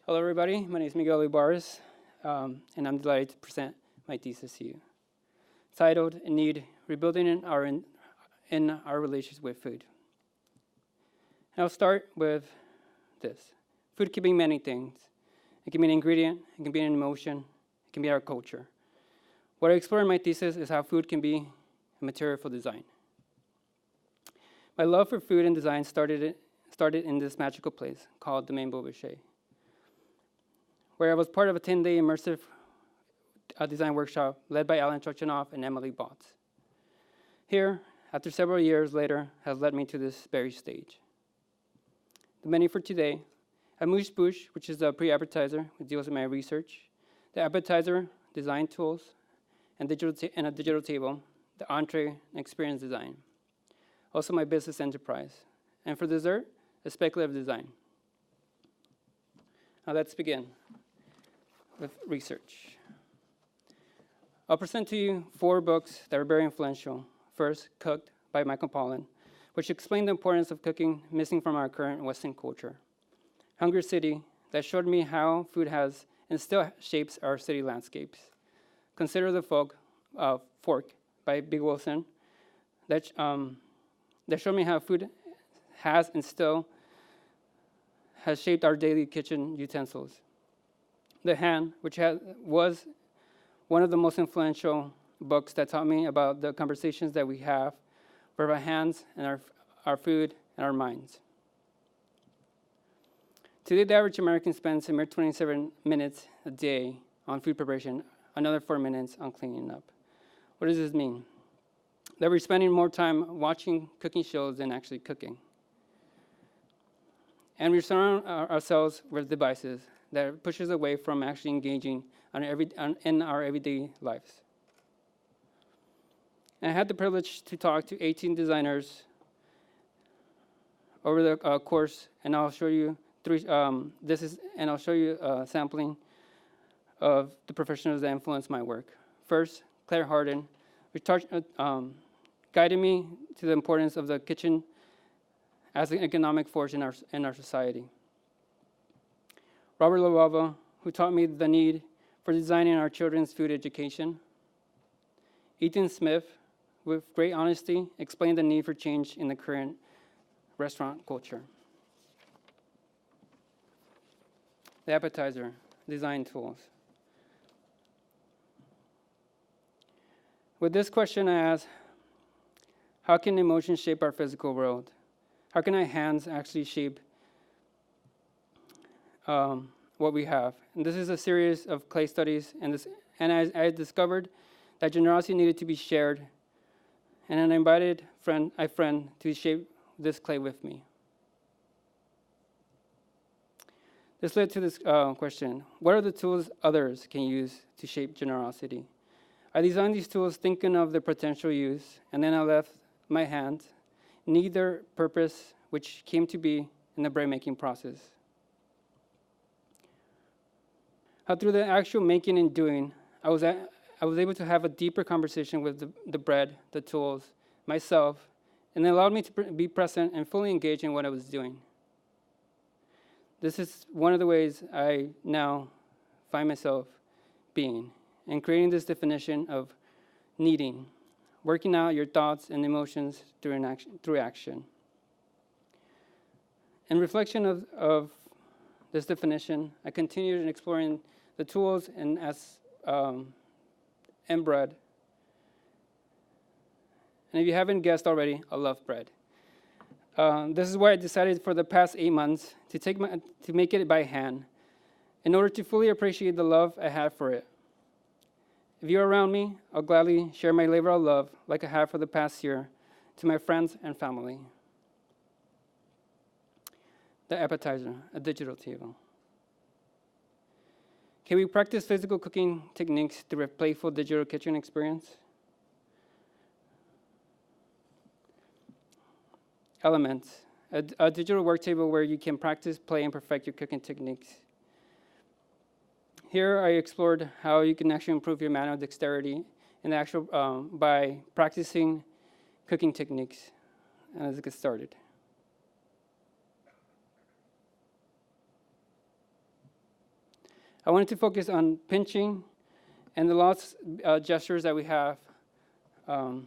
Hello, everybody. My name is Miguel Olivares, and I'm delighted to present my thesis to you, titled "Knead: Rebuilding in our Relations with Food." And I'll start with this. Food can be many things. It can be an ingredient, it can be an emotion, it can be our culture. What I explore in my thesis is how food can be a material for design. My love for food and design started in this magical place called Domaine de Boisbuchet, where I was part of a 10-day immersive design workshop led by Alan Trochanoff and Emily Botts. Here, after several years later, has led me to this very stage. The menu for today: a mouche bouche, which is a pre-appetizer, which deals with my research; the appetizer, design tools, and a digital table; the entree, and experience design. Also my business enterprise. And for dessert, a speculative design. Now let's begin with research. I'll present to you 4 books that are very influential. First, Cooked by Michael Pollan, which explained the importance of cooking missing from our current Western culture. Hungry City, that showed me how food has and still shapes our city landscapes. Consider the Fork by Big Wilson, that showed me how food has and still has shaped our daily kitchen utensils. The Hand, which was one of the most influential books that taught me about the conversations that we have with our hands and our food and our minds. Today, the average American spends a mere 27 minutes a day on food preparation, another 4 minutes on cleaning up. What does this mean? That we're spending more time watching cooking shows than actually cooking. And we surround ourselves with devices that push us away from actually engaging in our everyday lives. And I had the privilege to talk to 18 designers over the course, and I'll show you I'll show you a sampling of the professionals that influenced my work. First, Claire Harden, which guided me to the importance of the kitchen as an economic force in our society. Robert Lawava, who taught me the need for designing our children's food education. Ethan Smith, with great honesty, explained the need for change in the current restaurant culture. The Appetizer, design tools. With this question, I ask, how can emotions shape our physical world? How can our hands actually shape what we have? And this is a series of case studies, and I discovered that generosity needed to be shared, and I invited a friend to shape this clay with me. This led to this question: what are the tools others can use to shape generosity? I designed these tools thinking of their potential use, and then I left my hands, neither purpose, which came to be in the bread making process. How through the actual making and doing, I was able to have a deeper conversation with the bread, the tools, myself, and it allowed me to be present and fully engaged in what I was doing. This is one of the ways I now find myself being, and creating this definition of kneading, working out your thoughts and emotions through action. In reflection of this definition, I continued in exploring the tools and bread. And if you haven't guessed already, I love bread. This is why I decided for the past 8 months to make it by hand, in order to fully appreciate the love I have for it. If you're around me, I'll gladly share my labor of love like I have for the past year to my friends and family. The Appetizer, a digital table. Can we practice physical cooking techniques through a playful digital kitchen experience? Elements, a digital work table where you can practice, play, and perfect your cooking techniques. Here I explored how you can actually improve your manual dexterity by practicing cooking techniques. And let's get started. I wanted to focus on pinching and the lost gestures that we have lost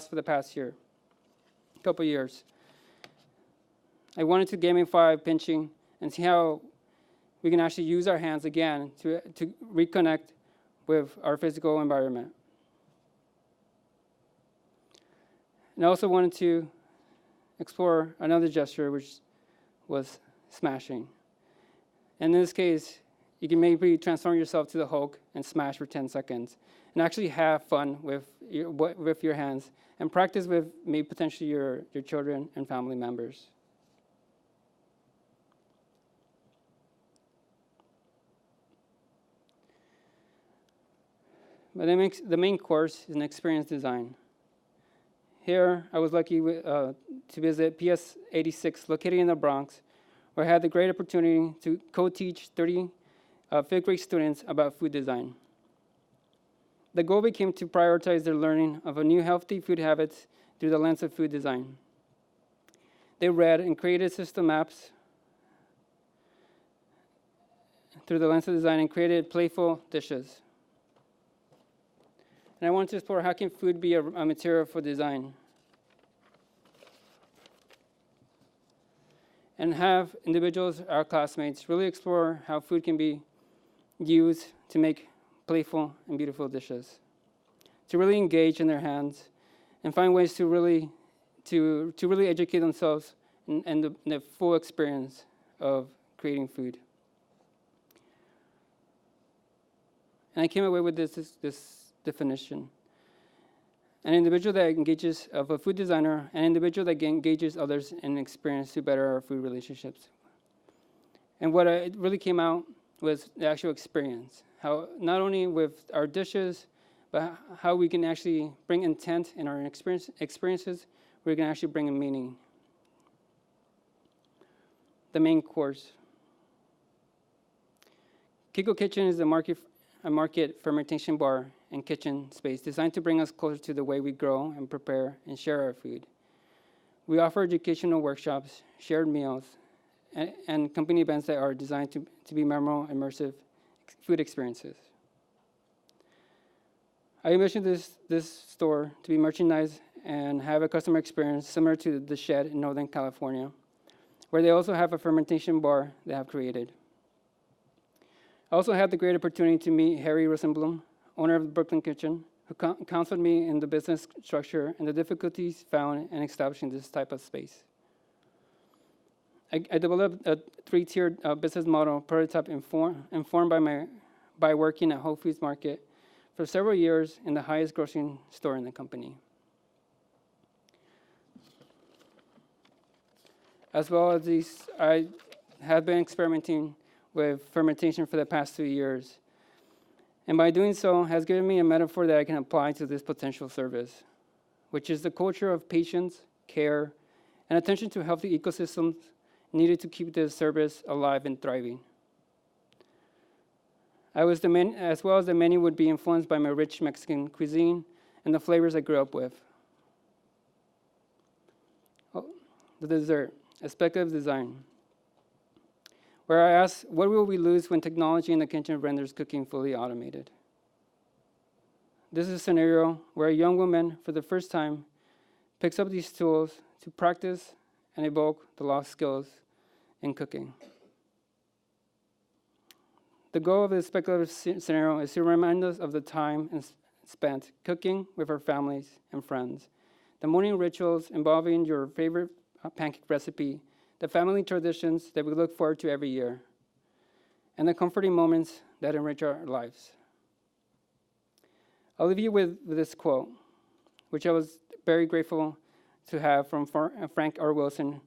for the past couple years. I wanted to gamify pinching and see how we can actually use our hands again to reconnect with our physical environment. And I also wanted to explore another gesture, which was smashing. And in this case, you can maybe transform yourself to the Hulk and smash for 10 seconds and actually have fun with your hands and practice with maybe potentially your children and family members. But the main course is an experience design. Here, I was lucky to visit PS 86, located in the Bronx, where I had the great opportunity to co-teach 30 fifth grade students about food design. The goal became to prioritize their learning of a new healthy food habits through the lens of food design. They read and created system maps through the lens of design and created playful dishes. And I wanted to explore how can food be a material for design, and have individuals, our classmates, really explore how food can be used to make playful and beautiful dishes, to really engage in their hands and find ways to really educate themselves in the full experience of creating food. And I came away with this definition. An individual that engages of a food designer, an individual that engages others in experience to better our food relationships. And what it really came out was the actual experience. How not only with our dishes, but how we can actually bring intent in our experiences, we can actually bring a meaning. The main course. Kiko Kitchen is a market fermentation bar and kitchen space designed to bring us closer to the way we grow and prepare and share our food. We offer educational workshops, shared meals, and company events that are designed to be memorable, immersive food experiences. I envision this store to be merchandised and have a customer experience similar to The Shed in Northern California, where they also have a fermentation bar they have created. I also had the great opportunity to meet Harry Rosenblum, owner of the Brooklyn Kitchen, who counseled me in the business structure and the difficulties found in establishing this type of space. I developed a 3-tiered business model prototype informed by working at Whole Foods Market for several years in the highest grossing store in the company. As well as these, I have been experimenting with fermentation for the past 2 years. And by doing so, has given me a metaphor that I can apply to this potential service, which is the culture of patience, care, and attention to healthy ecosystems needed to keep this service alive and thriving. As well as the menu would be influenced by my rich Mexican cuisine and the flavors I grew up with. The dessert, speculative design, where I asked, what will we lose when technology in the kitchen renders cooking fully automated? This is a scenario where a young woman, for the first time, picks up these tools to practice and evoke the lost skills in cooking. The goal of this speculative scenario is to remind us of the time spent cooking with our families and friends, the morning rituals involving your favorite pancake recipe, the family traditions that we look forward to every year, and the comforting moments that enrich our lives. I'll leave you with this quote, which I was very grateful to have from Frank R. Wilson.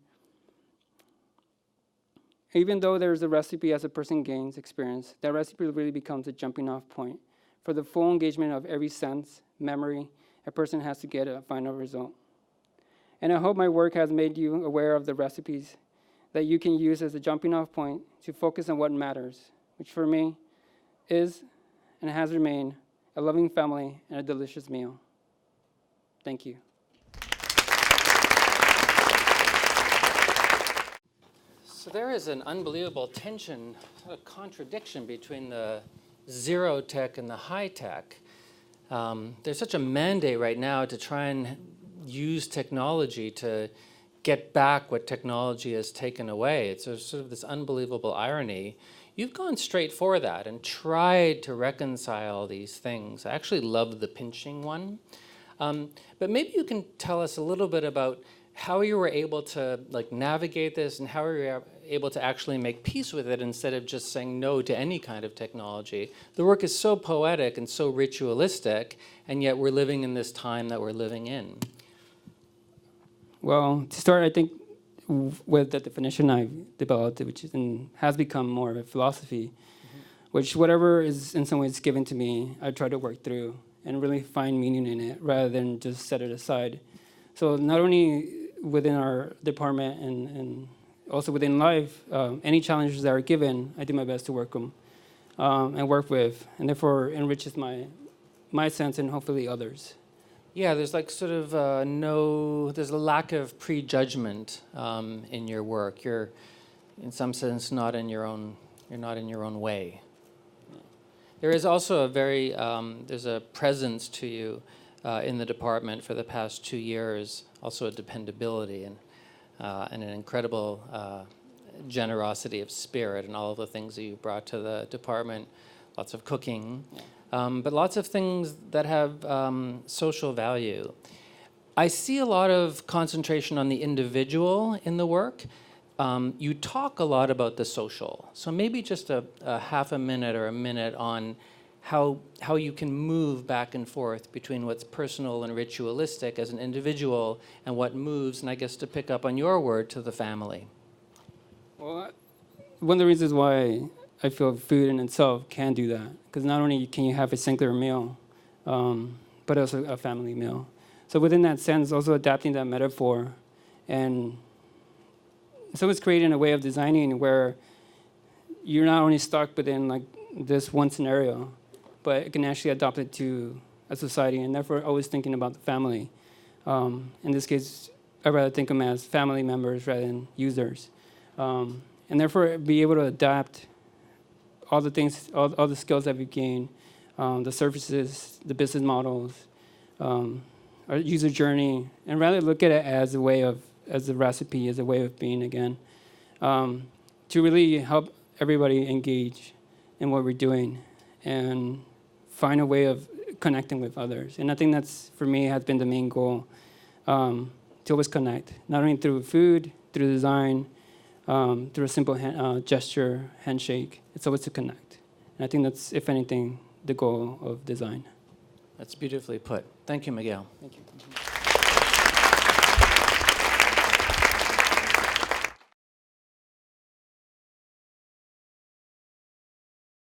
Even though there's a recipe as a person gains experience, that recipe really becomes a jumping off point for the full engagement of every sense, memory a person has to get a final result. And I hope my work has made you aware of the recipes that you can use as a jumping off point to focus on what matters, which for me is and has remained a loving family and a delicious meal. Thank you. So there is an unbelievable tension, a contradiction between the zero tech and the high tech. There's such a mandate right now to try and use technology to get back what technology has taken away. It's sort of this unbelievable irony. You've gone straight for that and tried to reconcile these things. I actually love the pinching one. But maybe you can tell us a little bit about how you were able to navigate this and how you were able to actually make peace with it instead of just saying no to any kind of technology. The work is so poetic and so ritualistic, and yet we're living in this time that we're living in. Well, to start, I think with the definition I've developed, which has become more of a philosophy, which whatever is in some ways given to me, I try to work through and really find meaning in it rather than just set it aside. So not only within our department and also within life, any challenges that are given, I do my best to work them and work with, and therefore enriches my sense and hopefully others. Yeah, there's there's a lack of prejudgment in your work. You're, in some sense, you're not in your own way. There is also there's a presence to you in the department for the past 2 years, also a dependability and an incredible generosity of spirit and all of the things that you brought to the department, lots of cooking. Yeah. But lots of things that have social value. I see a lot of concentration on the individual in the work. You talk a lot about the social. So maybe just a half a minute or a minute on how you can move back and forth between what's personal and ritualistic as an individual and what moves, and I guess to pick up on your word, to the family. Well, one of the reasons why I feel food in itself can do that, because not only can you have a singular meal, but also a family meal. So within that sense, also adapting that metaphor, and so it's creating a way of designing where you're not only stuck within this one scenario, but it can actually adopt it to a society, and therefore always thinking about the family. In this case, I'd rather think of them as family members rather than users, and therefore be able to adapt all the things, all the skills that we gain, the services, the business models, our user journey, and rather look at it as a recipe, as a way of being again, to really help everybody engage in what we're doing and find a way of connecting with others. And I think that's, for me, has been the main goal, to always connect, not only through food, through design, through a simple gesture, handshake. It's always to connect. And I think that's, if anything, the goal of design. That's beautifully put. Thank you, Miguel. Thank you.